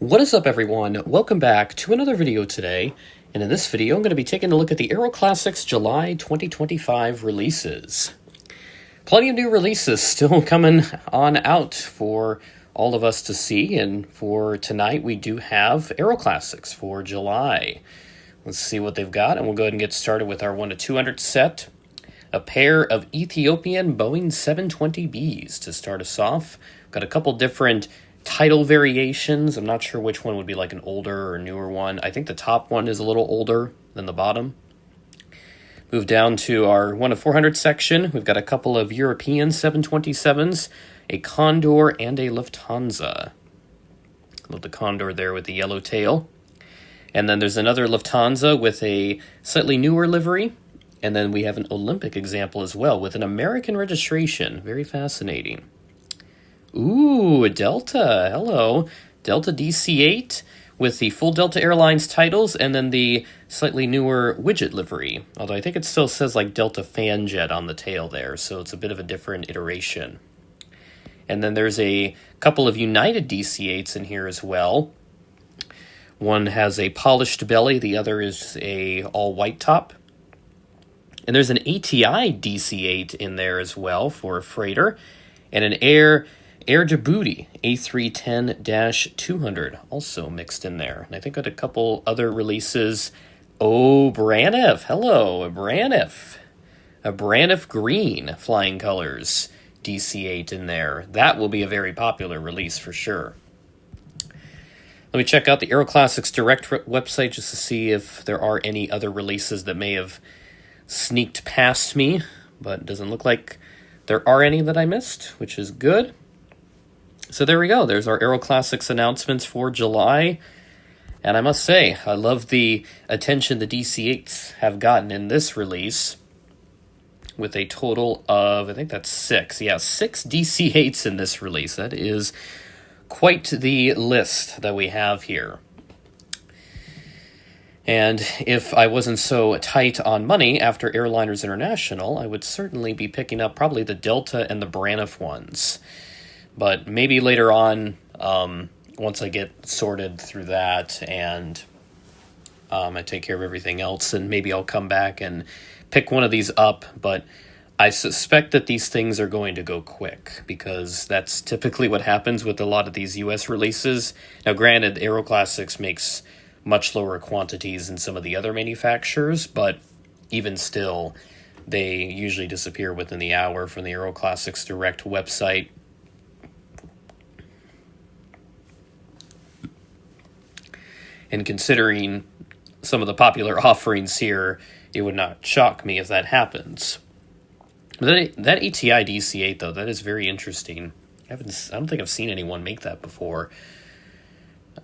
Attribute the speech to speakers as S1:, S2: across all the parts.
S1: What is up, everyone? Welcome back to another video today, and in this video I'm going to be taking a look at the Aeroclassics July 2025 releases. Plenty of new releases still coming on out for all of us to see, and for tonight we do have Aeroclassics for July. Let's see what they've got, and we'll go ahead and get started with our 1 to 200 set. A pair of Ethiopian Boeing 720Bs to start us off. Got a couple different title variations. I'm not sure which one would be like an older or newer one. I think the top one is a little older than the bottom. Move down to our 1 to 400 section. We've got a couple of European 727s, a Condor and a Lufthansa. Love the Condor there with the yellow tail. And then there's another Lufthansa with a slightly newer livery. And then we have an Olympic example as well with an American registration. Very fascinating. Ooh, a Delta. Hello. Delta DC-8 with the full Delta Airlines titles and then the slightly newer widget livery. Although I think it still says like Delta Fanjet on the tail there, so it's a bit of a different iteration. And then there's a couple of United DC-8s in here as well. One has a polished belly, the other is a all-white top. And there's an ATI DC-8 in there as well for a freighter. And an Air Djibouti A310-200 also mixed in there. And I think got a couple other releases. Oh, Braniff. Hello, a Braniff. A Braniff green flying colors DC-8 in there. That will be a very popular release for sure. Let me check out the Aeroclassics Direct website just to see if there are any other releases that may have sneaked past me, but it doesn't look like there are any that I missed, which is good. So there we go. There's our Aeroclassics announcements for July. And I must say, I love the attention the DC-8s have gotten in this release with a total of, I think that's 6. Yeah, 6 DC-8s in this release. That is quite the list that we have here. And if I wasn't so tight on money after Airliners International, I would certainly be picking up probably the Delta and the Braniff ones. But maybe later on, once I get sorted through that and I take care of everything else, and maybe I'll come back and pick one of these up. But I suspect that these things are going to go quick, because that's typically what happens with a lot of these U.S. releases. Now, granted, Aeroclassics makes much lower quantities than some of the other manufacturers, but even still, they usually disappear within the hour from the Aeroclassics Direct website. And considering some of the popular offerings here, it would not shock me if that happens. But that ATI DC-8, though, that is very interesting. I don't think I've seen anyone make that before.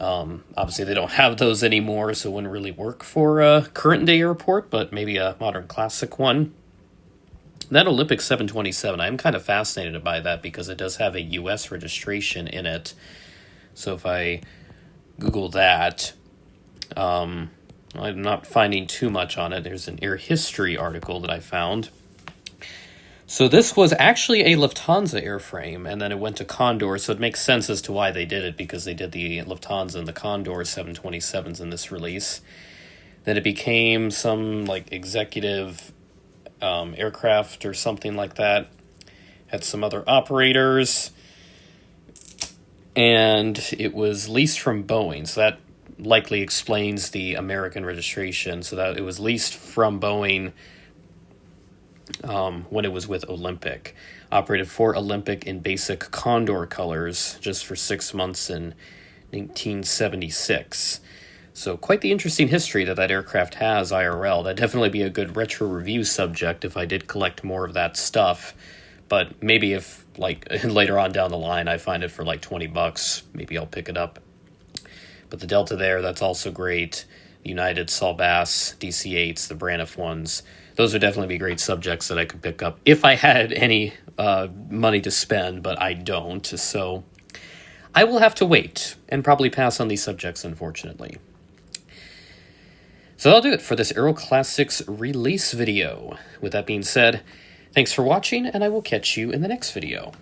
S1: Obviously, they don't have those anymore, so it wouldn't really work for a current-day airport, but maybe a modern classic one. That Olympic 727, I'm kind of fascinated by that because it does have a U.S. registration in it. So if I Google that, I'm not finding too much on it. There's an Air History article that I found. So this was actually a Lufthansa airframe, and then it went to Condor, so it makes sense as to why they did it, because they did the Lufthansa and the Condor 727s in this release. Then it became some like executive aircraft or something like that. Had some other operators, and it was leased from Boeing, so that likely explains the American registration. So that it was leased from Boeing when it was with Olympic. Operated for Olympic in basic Condor colors just for 6 months in 1976. So quite the interesting history that aircraft has IRL. That'd definitely be a good retro review subject if I did collect more of that stuff. But maybe if like later on down the line I find it for like $20, maybe I'll pick it up. But the Delta there, that's also great. United, Saul Bass, DC-8s, the Braniff ones. Those would definitely be great subjects that I could pick up if I had any money to spend, but I don't. So I will have to wait and probably pass on these subjects, unfortunately. So that'll do it for this Aeroclassics release video. With that being said, thanks for watching, and I will catch you in the next video.